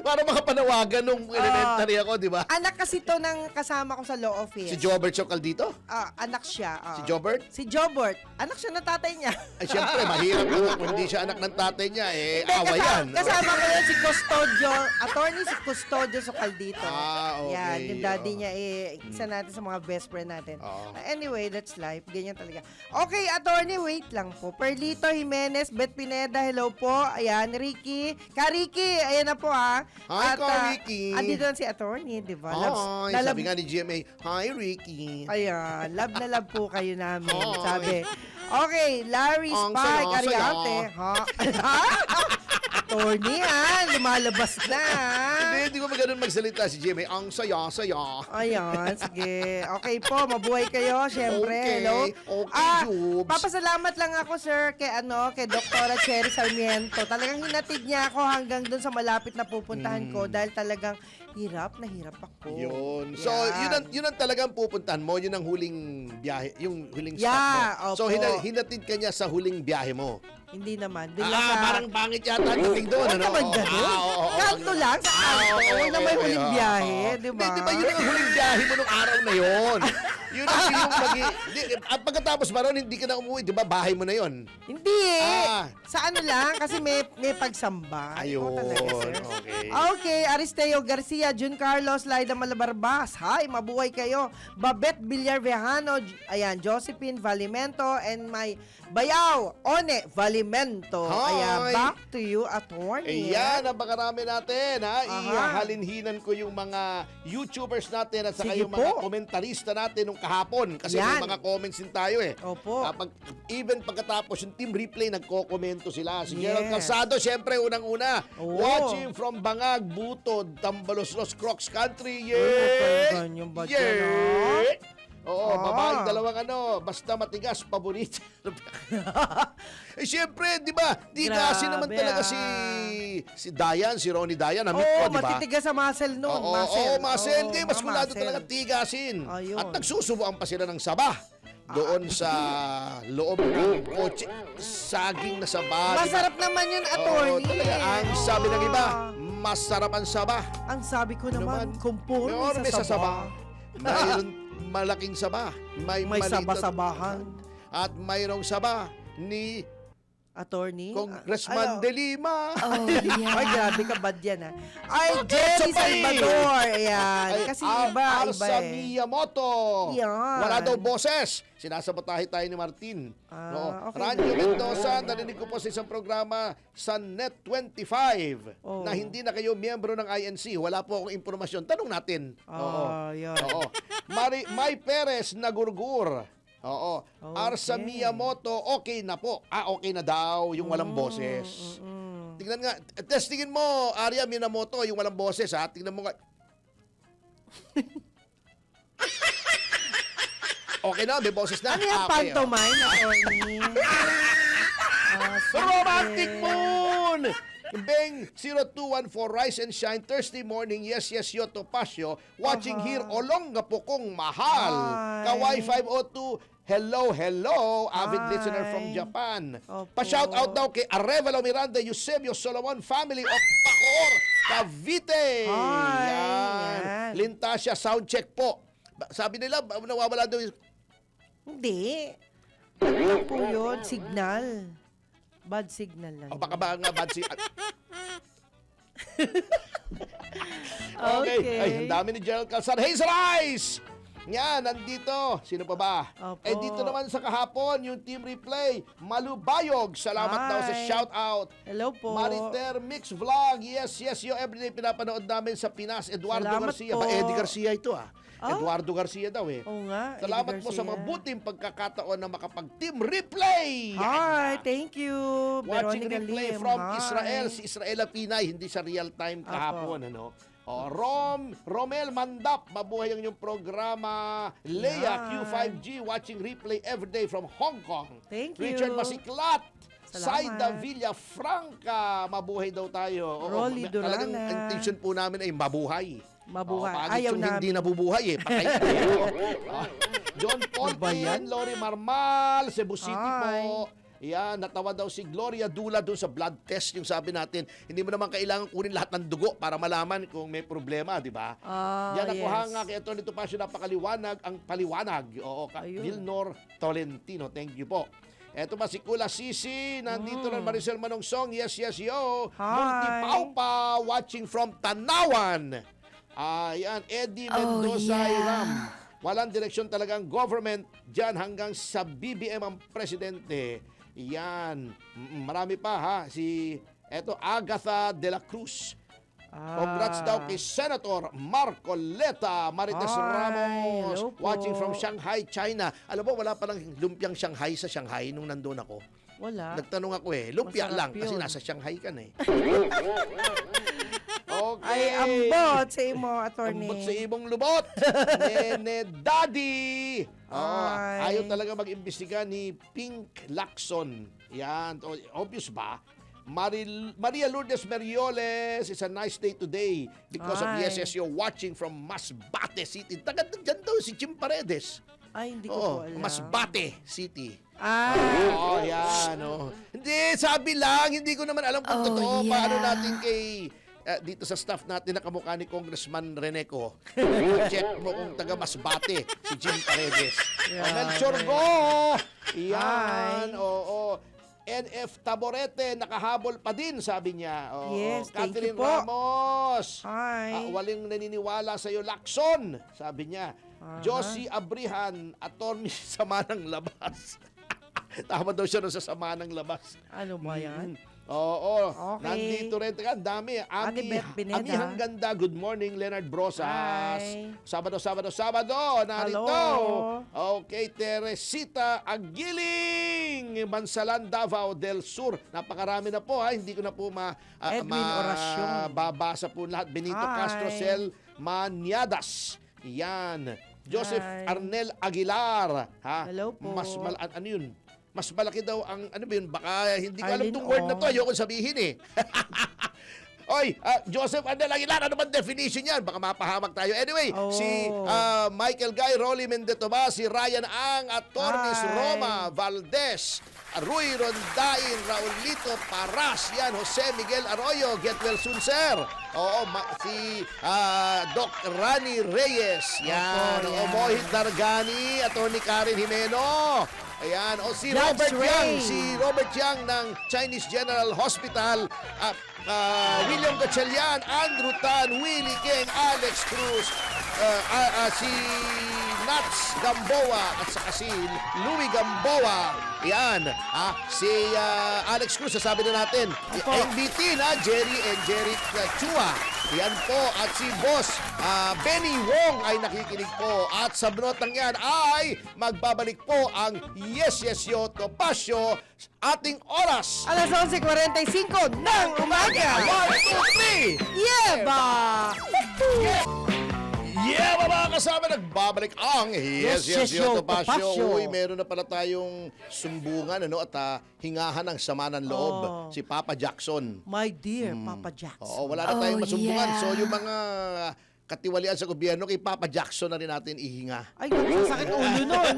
Para makapanawagan nung elementary ako, di ba? Anak kasi to ng kasama ko sa law office. Si Jobert Chocal dito? Anak siya. Si Jobert? Si Jobert. Anak siya ng tatay niya. Ay, siyempre, mahirap naman. Kung hindi siya anak ng tatay niya, eh, awa yan. Kasama ko yun si Custodio, attorney si Custodio Socaldito. Okay. Yan, yung daddy niya, isa natin sa mga best friend natin. Oo. Anyway, that's life. Ganyan talaga. Okay, attorney, wait lang po. Perlito Jimenez, Beth Pineda, hello po. Ayan, Ricky. Ricky, ayan na po ha. Hi, Ricky. Andito na si attorney, di ba? Hi, sabi nga ni GMA, hi, Ricky. Ayan, love na love po kayo namin. Hi. Sabi. Okay, Larry Ang Spike, saya, Ariante. Ha? Attorney, lumalabas na. Hindi ko ganun magsalita si GMA. Ang saya. Ayan, sige. Okay po, mabuhay kayo, syempre. Okay, Hello. okay, Jubes. Papasalamat lang ako, sir, kay Dr. Cherry Sarmiento. Talagang hinatid niya ako hanggang doon sa malapit na pupuntahan ko dahil talagang hirap na hirap ako. Yun. So, Yan. yun ang talagang pupuntahan mo. Yun ang huling biyahe, yung huling stop Yeah, mo. So, opo. hinatid ka niya sa huling biyahe mo. Hindi naman. Doon lang sa... Parang pangit yata ang dating doon. Huwag naman ganun. Kanto lang sa kanto. Huwag naman yung huling biyahe, di ba? Di ba yun ang huling biyahe mo nung araw na yun? Yun ang yung at pagkatapos ba ron, hindi ka na umuwi, di ba? Bahay mo na yun. Hindi Ah. Sa ano lang, kasi may pagsamba. Ayun. Ikaw talaga, sir. Okay. Okay, Aristeo Garcia, Jun Carlos, Laida Malabarbas. Hi, mabuhay kayo. Babet Villarvejano, ayan, Josephine Valimento, and my bayaw, One Valimento. Hi. Ayan, back to you, attorney. Ayan, napakarami natin, ha? Aha. Ihahalinhinan ko yung mga YouTubers natin at saka Sige yung mga po. komentarista natin nung kahapon. Kasi Yan. may mga comments din tayo eh. Opo. Even pagkatapos yung team replay, nagko-komento sila. Si Gerald Yes. Calzado, syempre, unang-una. Oo. Watching from Bangag, Butod, Tambaloslos, Crocs Country. Ay, Yeah! ganyan ba dyan, ah? Oo, Ah. babaeng dalawang basta matigas, paborito. Eh, syempre, di ba? Tigasin naman Grabe, talaga si Dayan, si Ronnie Dayan. Namit ko, Oo, di ba? matitigas sa muscle noon. Oo, muscle. Oo, Hindi, mas mga kulado muscle. talaga tigasin. Ayun. At nagsusubuan pa sila ng saba. doon sa loob ng kotse. Saging na saba. di ba? Masarap naman yun, Oo, attorney. talaga. Ang sabi ng iba, masarap ang saba. Ang sabi ko naman, kung puro May may sasaba. Mayroon malaking saba. May May maliit na- saba-sabahan. At mayroong saba ni Attorney? Congressman De Lima. Oh, Ay, grabe ka bad yan, ha? Ay, Jenny Sabay! Salvador. Ayan. Ay, Kasi iba Arsa eh. Miyamoto. Yan. Wala daw boses. Sinasabotahe tayo ni Martin. Okay. Ranyo Mendoza, narinig ko po sa isang programa sa Net25 Oh. na hindi na kayo miyembro ng INC. Wala po akong impormasyon. Tanong natin. Yan. Oo. May Perez na gurgur. Oo. Arsa Miyamoto, okay na po. Okay na daw yung walang boses. Tingnan nga. Testingin mo, Arya Minamoto, yung walang boses, ha? Tingnan mo nga. Okay na, may boses na. Ano yung Okay, pantomime, attorney? Sige. Romantic Moon! Beng 0214 Rise and Shine Thursday morning. Yes, Yoto Pasio. Watching here Olonga po kong mahal. Hi. Kawai 502. Hello. Avid Hi. listener from Japan. Opo. Pa-shout out daw kay Arevalo Miranda Eusebio Solomon family of Bacoor, Cavite. Hi. Yan. Yan. Lintasya sound check po. Sabi nila nawawala daw yung Hindi. Ano po yun? Signal. Bad signal lang. baka ba nga bad si Okay. Ay, ang dami ni Gerald Calzada. Hazel Eyes! Yan, nandito. Sino pa ba? Opo. Dito naman sa kahapon, yung team replay. Malubayog. Salamat daw sa Hi. shout out. Hello po. Mariter Mix Vlog. Yes, yung everyday pinapanood namin sa Pinas. Eduardo Salamat Garcia. po. Ba, Eddie Garcia ito Ah? Eduardo Garcia daw eh. Oo nga. Salamat Eddie po sa mga Garcia. buting pagkakataon na makapag-team replay. Hi, thank you. Watching Veronica replay Lim. from Hi. Israel. Si Israela Pinay, hindi sa real time kahapon. Ano? Romel Mandap, mabuhay ang inyong programa. Leia Yan. Q5G, watching replay everyday from Hong Kong. Thank you. Richard Masiklat. Salamat. Saida Villa Franca, mabuhay daw tayo. Rolly Talagang Durana. intention po namin ay mabuhay. Mabuhay. Pangit Ayaw yung hindi namin. nabubuhay eh. Patay. John Paul Ano ba yan? Lori Marmal, Cebu City Hi. po. Yan, natawa daw si Gloria Dula doon sa blood test yung sabi natin. Hindi mo naman kailangan kunin lahat ng dugo para malaman kung may problema, di ba? Yan nakuha nga kay Atty. Topacio, napakaliwanag ang paliwanag. Oo, Ayun. Vilnor Tolentino. Thank you po. Eto ba si Kula Sisi, nandito na Maricel Manongsong. Yes, yo. Hi. Multipaupa, watching from Tanawan. Yan, Eddie Mendoza Hiram. Walang direksyon talagang government dyan hanggang sa BBM ang presidente. Yan. Marami pa ha. Eto, Agatha de la Cruz. Congrats daw kay Senator Marcoleta Marites Hi, Ramos. hello po. Watching from Shanghai, China. Alam mo, wala palang lumpiang Shanghai sa Shanghai nung nandun ako. Wala. Nagtanong ako lumpia Masarap lang kasi yun. nasa Shanghai ka na eh. Okay. Ay, ambot sa imo, attorney. Ambot sa ibong lubot. Nene Daddy. Hi. Ayaw talaga mag-imbestiga ni Pink Lacson. Yan. Obvious ba? Maria Lourdes Merioles, it's a nice day today because of Hi. yes, you're watching from Masbate City. Taga dyan daw si Jim Paredes. Ay, hindi ko po alam. Masbate City. Ah. Yan. Hindi, sabi lang. Hindi ko naman alam kung totoo. yeah. Paano natin kay dito sa staff natin na kamukha ni Congressman Reneco. Check mo kung taga Masbate, si Jim Paredes. Melchor Go! Yan. Oo. NF Taborete, nakahabol pa din, sabi niya. Yes, thank Catherine you po. Ramos. Hi. Waling naniniwala sa iyo, Lacson, sabi niya. Josie Abrihan, attorney sa sama ng labas. Tama daw siya sa sama ng labas. Ano ba yan? Oo. Okay. Nandito rin. Ang dami. Ate Beth Pineda. Amihang ganda. Good morning, Leonard Brosas. Hi. Sabado. Narito. Hello. Okay, Teresita Agiling. Bansalan, Davao del Sur. Napakarami na po ha. Hindi ko na po Edwin Oracion. babasa po lahat. Benito Hi. Castro Cel Maniadas. Yan. Joseph Hi. Arnel Aguilar. Ha? Hello po. Ano yun? Mas malaki daw ang, ano ba yun? Baka hindi ko alam Arlene tong word na to. Ong. Ayoko sabihin eh. Oy, Joseph Andel Aguilar, ano bang definition yan? Baka mapahamak tayo. Anyway, si Michael Guy, Rolly Mendetoba, si Ryan Ang, Attorneys Hi. Roma Valdez, Rui Rondain, Raulito Paras, yan, Jose Miguel Arroyo, get well soon, sir. Oo, si Doc Rani Reyes, yan. Opo, O yan. Mohit Dargani, Attorney Karen Jimeno. Ayan, o si Judge Robert Yang, Ray. si Robert Yang ng Chinese General Hospital, William Gatchalian, Andrew Tan, Willie King, Alex Cruz, si Nats Gamboa at saka si Louie Gamboa. Yan, si Alex Cruz, sasabi na natin. MBT na, Jerry and Jerry Chua. Yan po. At si Boss Benny Wong ay nakikinig po. At sa notang yan ay magbabalik po ang Yes Yes Yo Topacio ating oras. Alas 11:45 ng umaga. 1, 2, 3! Yeba! Yeah, mga kasama, nagbabalik ang Yes, Yes, Yo, Topacio. Uy, meron na pala tayong sumbungan, ano, at hingahan ng sama ng loob, si Papa Jackson. My dear Papa Jackson. Oo, wala na tayong masumbungan. So, yung mga katiwalian sa gobyerno, kay Papa Jackson na rin natin ihinga. Ay, sakit ulo nun.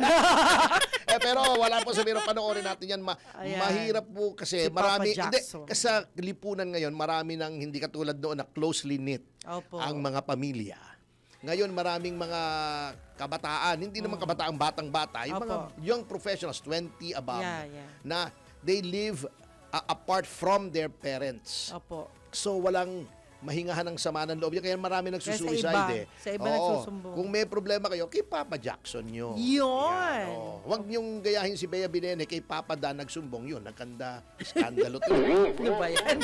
Pero wala po sa biro, panoorin natin yan. Ayan. Mahirap po kasi Si Papa marami, hindi, Jackson. kasi sa lipunan ngayon, marami nang hindi katulad noon na closely knit Opo. ang mga pamilya. Ngayon, maraming mga kabataan, hindi naman kabataan, batang-bata, yung Opo. mga young professionals, 20 above, Yeah. na they live apart from their parents. Opo. So, walang mahingahan ng sama ng loob. Kaya marami nagsusuicide Kaya eh. sa iba Oo. nagsusumbong. Kung may problema kayo, kay Papa Jackson nyo. Yun. Huwag niyong gayahin si Bea Binene, kay Papa Dan nagsumbong yun. Nagkanda, skandalo to. Ano ba yan?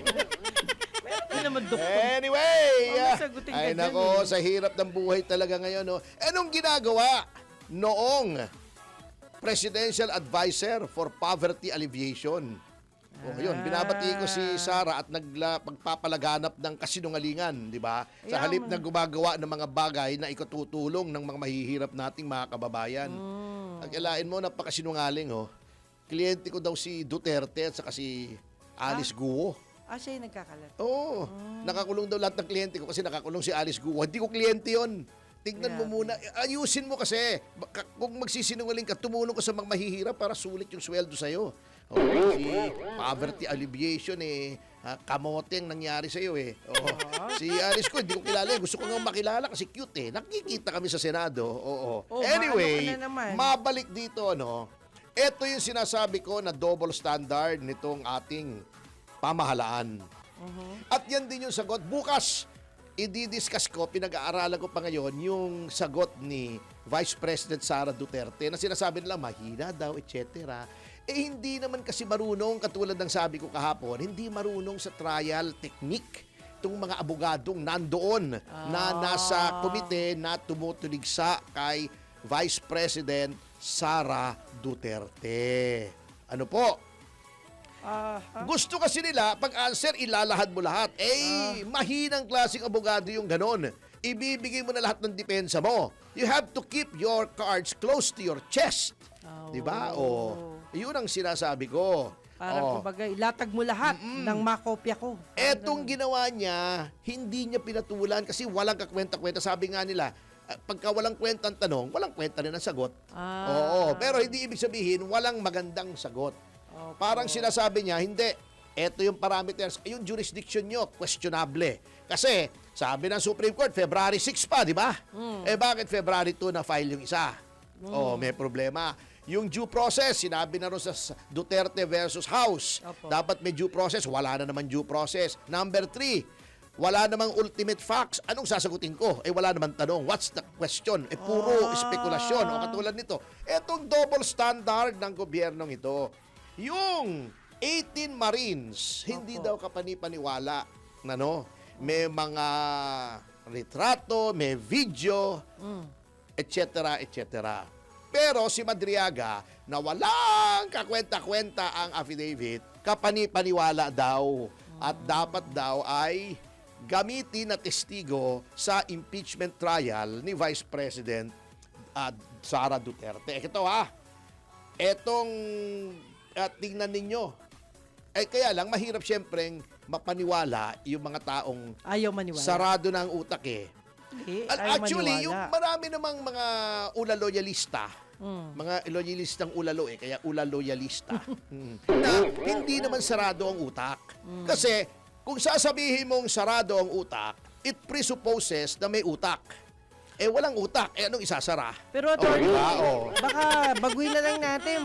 Hindi naman doktor. Anyway, Huwag masagutin ka ay dyan, nako, eh. sa hirap ng buhay talaga ngayon. No? Anong ginagawa noong Presidential Advisor for Poverty Alleviation? Yun, binabati ko si Sara at pagpapalaganap ng kasinungalingan, di ba? Sa halip na gumagawa ng mga bagay na ikatutulong ng mga mahihirap nating mga kababayan. Akilain mo, napakasinungaling, oh. Kliyente ko daw si Duterte at saka si Alice Guo. Siya yung nagkakalat. Oo. Nakakulong daw lahat ng kliyente ko kasi nakakulong si Alice Guo. Hindi ko kliyente yon. Tingnan mo muna. Ayusin mo kasi. Kung magsisinungaling ka, tumulong ka sa mga mahihirap para sulit yung sweldo sa'yo. Si poverty alleviation kamote ang nangyari sa'yo eh. Si Alice ko, hindi ko kilala. Gusto ko nga makilala kasi cute eh. Nakikita kami sa Senado. Anyway, ano ka na naman? mabalik dito, no? Ito yung sinasabi ko na double standard nitong ating pamahalaan. At yan din yung sagot. Bukas, i-discuss ko, pinag-aaralan ko pa ngayon, yung sagot ni Vice President Sara Duterte na sinasabi nila, mahina daw, etc. Hindi naman kasi marunong, katulad ng sabi ko kahapon, hindi marunong sa trial technique itong mga abogadong nandoon na nasa komite na tumutuligsa kay Vice President Sara Duterte. Ano po? Gusto kasi nila, pag-answer, ilalahad mo lahat. Mahinang klaseng abogado yung ganon. Ibibigay mo na lahat ng depensa mo. You have to keep your cards close to your chest. Diba? Yun ang sinasabi ko. Parang kumbaga, ilatag mo lahat ng makopya ko. Etong ginawa niya, hindi niya pinatulan kasi walang kakwenta-kwenta. Sabi nga nila, pagka walang kwenta ang tanong, walang kwenta rin ang sagot. Pero hindi ibig sabihin, walang magandang sagot. Parang sinasabi niya, hindi. Ito yung parameters. Yung jurisdiction nyo, questionable. Kasi, sabi ng Supreme Court, February 6 pa, di ba? Bakit February 2 na file yung isa? May problema. Yung due process, sinabi na rin sa Duterte versus House. Dapat may due process. Wala na naman due process. Number 3, wala namang ultimate facts. Anong sasagutin ko? Wala namang tanong. What's the question? Puro spekulasyon. O katulad nito. Etong double standard ng gobyernong ito. Yung 18 Marines, hindi daw kapanipaniwala. May mga retrato, may video, etc., etc. Pero si Madriaga, na walang kakwenta-kwenta ang affidavit, kapanipaniwala daw. At dapat daw ay gamitin na testigo sa impeachment trial ni Vice President Sara Duterte. Ito etong tingnan ninyo. Kaya lang, mahirap siyempre mapaniwala yung mga taong Ayaw maniwala. sarado na ang utak eh. Hindi, At ayaw actually, maniwala. yung marami namang mga ula-loyalista, Mm. mga loyalistang ulalo kaya ula-loyalista, na hindi naman sarado ang utak. Kasi, kung sasabihin mong sarado ang utak, it presupposes na may utak. Eh, walang utak. Eh, anong isasara? Pero Atty. diba? Baka baguhin na lang natin.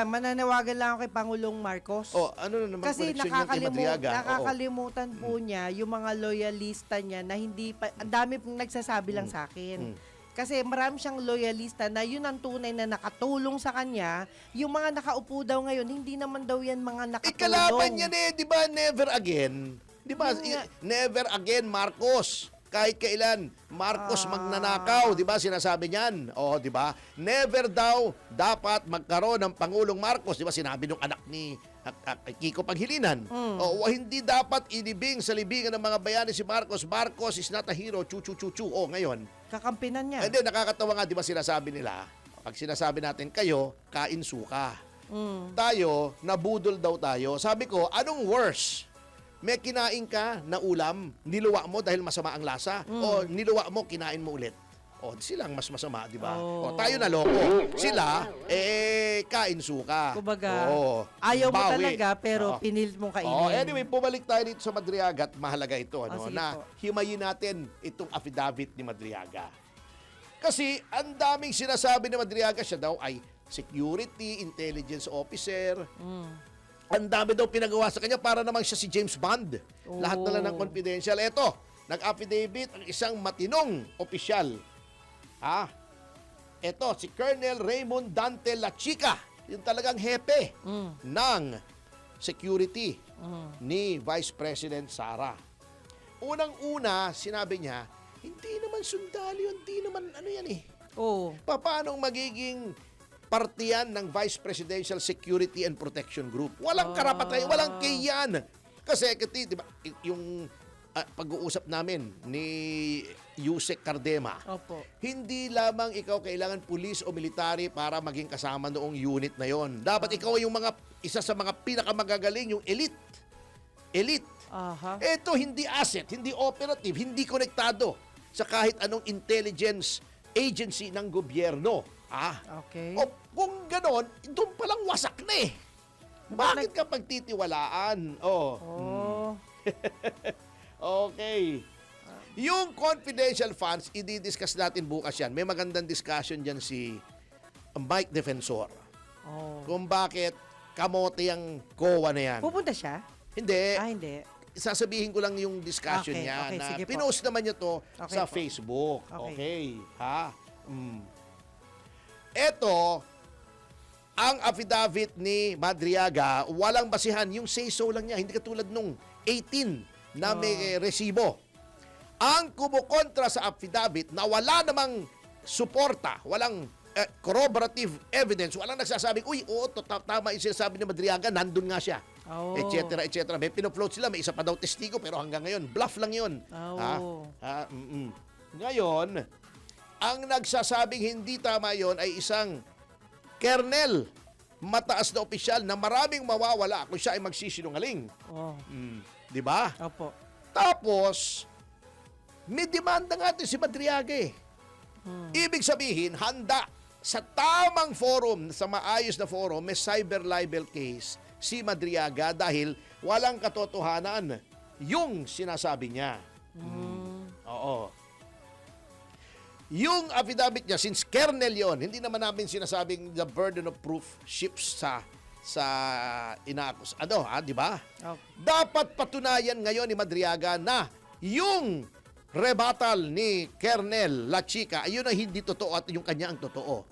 Mananawagan lang ako kay Pangulong Marcos. Ano na naman Kasi koneksyon niya kay Madriaga? nakakalimutan po niya yung mga loyalista niya na hindi pa, ang dami pong nagsasabi lang sa akin. Kasi marami siyang loyalista na yun ang tunay na nakatulong sa kanya. Yung mga nakaupo daw ngayon, hindi naman daw yan mga nakatulong. Ikalaban yan eh, di ba? Never again. Di ba? Never again, Marcos. Kahit kailan, Marcos magnanakaw, di ba? Sinasabi niyan. O, di ba? Never daw dapat magkaroon ng Pangulong Marcos. Di ba? Sinabi nung anak ni Kiko Paghilinan. O, hindi dapat inibing sa libingan ng mga bayani si Marcos. Marcos is not a hero. Chu-chu-chu-chu. O, ngayon. Kakampinan niya. Hindi, nakakatawa nga, di ba sinasabi nila? Pag sinasabi natin, kayo, kain suka. Tayo, nabudol daw tayo. Sabi ko, anong worse? May kinain ka na ulam, niluwa mo dahil masama ang lasa, o niluwa mo, kinain mo ulit. O, silang mas masama, di ba? O, tayo na loko. Sila, kain suka. Kumbaga, Oo. ayaw mo Bawi. talaga, pero pinilit mong kainin. Anyway, pumalik tayo dito sa Madriaga at mahalaga ito, sige na po. himayin natin itong affidavit ni Madriaga. Kasi ang daming sinasabi ni Madriaga, siya daw ay security, intelligence officer. Ang dami daw pinagawa sa kanya para namang siya si James Bond. Lahat na lang ng confidential. Eto, nag-affidavit ang isang matinong opisyal. Eto, si Colonel Raymond Dante Lachica. Yung talagang hepe ng security ni Vice President Sara. Unang-una, sinabi niya, hindi naman sundalo, hindi naman ano yan eh. Paano magiging parte yan ng Vice Presidential Security and Protection Group? Walang karapatan, walang kayan. Kasi, di ba, yung pag-uusap namin ni Yusek Cardema, hindi lamang ikaw kailangan pulis o military para maging kasama noong unit na yon. Dapat ikaw ay yung isa sa mga pinakamagagaling, yung elite. Ito hindi asset, hindi operative, hindi konektado sa kahit anong intelligence agency ng gobyerno. Okay. O kung ganon, doon palang wasak na eh. Bakit ka pagtitiwalaan? Okay. Yung confidential funds, i-discuss natin bukas yan. May magandang discussion dyan si Mike Defensor. Kung bakit kamote ang COA na yan. Pupunta siya? Hindi. Hindi. Sasabihin ko lang yung discussion Okay, niya okay, na sige po. pinost naman niya to Okay sa po. Facebook. Okay. Okay. Ito, ang affidavit ni Madriaga, walang basihan. Yung say-so lang niya. Hindi katulad nung 18 na may resibo. Ang kumukontra sa affidavit na wala namang suporta, walang corroborative evidence, walang nagsasabing, uy, tama yung sinasabi ni Madriaga, nandun nga siya. Et cetera. May pinofloat sila, may isa pa daw testigo, pero hanggang ngayon, bluff lang yun. Ngayon, ang nagsasabing hindi tama yon ay isang kernel, mataas na opisyal na maraming mawawala kung siya ay magsisinungaling. Di ba? Tapos, may demanda nga si Madriaga eh. Ibig sabihin, handa sa tamang forum, sa maayos na forum, may cyber libel case si Madriaga dahil walang katotohanan yung sinasabi niya. Oo. Yung affidavit niya, since kernel yon, hindi naman namin sinasabing the burden of proof shifts sa inaakus. Di ba? Dapat patunayan ngayon ni Madriaga na yung rebuttal ni Colonel Lachica, ayun ang hindi totoo at yung kanya ang totoo.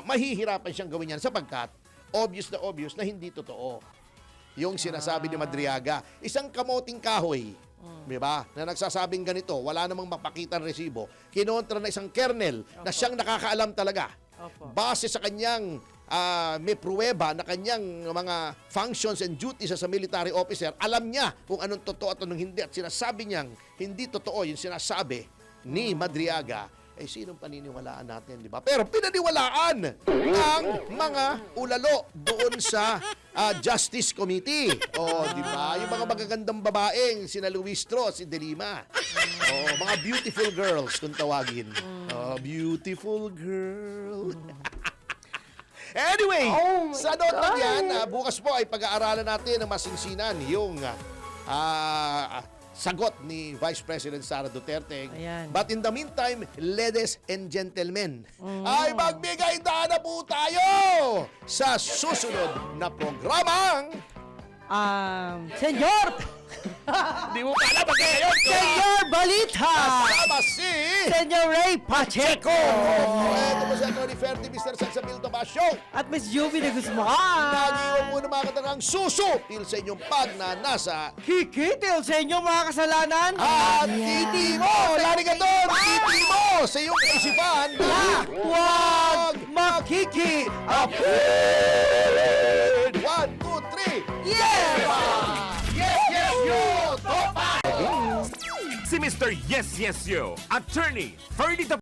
Mahihirapan siyang gawin yan sapagkat obvious na hindi totoo yung sinasabi ni Madriaga. Isang kamoting kahoy, di ba, na nagsasabing ganito, wala namang mapakitang resibo, kinontra na isang kernel na siyang nakakaalam talaga. Base sa kanyang may pruweba na kanyang mga functions and duties as a military officer, alam niya kung anong totoo at anong hindi, at sinasabi niyang hindi totoo yung sinasabi ni Madriaga, sinong paniniwalaan natin, di ba? Pero pinaniwalaan ang mga ulalo doon sa Justice Committee. Oh, di ba? Yung mga magagandang babaeng, sina Luis Tro, si Delima. Oh, mga beautiful girls kung tawagin. Oh, beautiful girl. Anyway, sa nota niyan, bukas po ay pag-aaralan natin ng masinsinan yung sagot ni Vice President Sara Duterte. Ayan. But in the meantime, ladies and gentlemen, ay magbigay na po tayo sa susunod na programang Senyor! Di mo pala magayon ko. Senyor Balita! Kasama si Senyor Ray Pacheco! Ito po si Atty. Ferdy, Mr. Sansabil Tomasio. At Miss Juvie de Guzman! Nag-iwan po ng mga katangang susupil sa inyong pagnanasa. Kikitil sa inyong mga kasalanan! At titi mo! Lari ka doon! Titi mo! Sa iyong kaisipan na Huwag makiki! 1, 2, 3! Yeah! Si Mr. Yes Yes Yo, Attorney Ferdy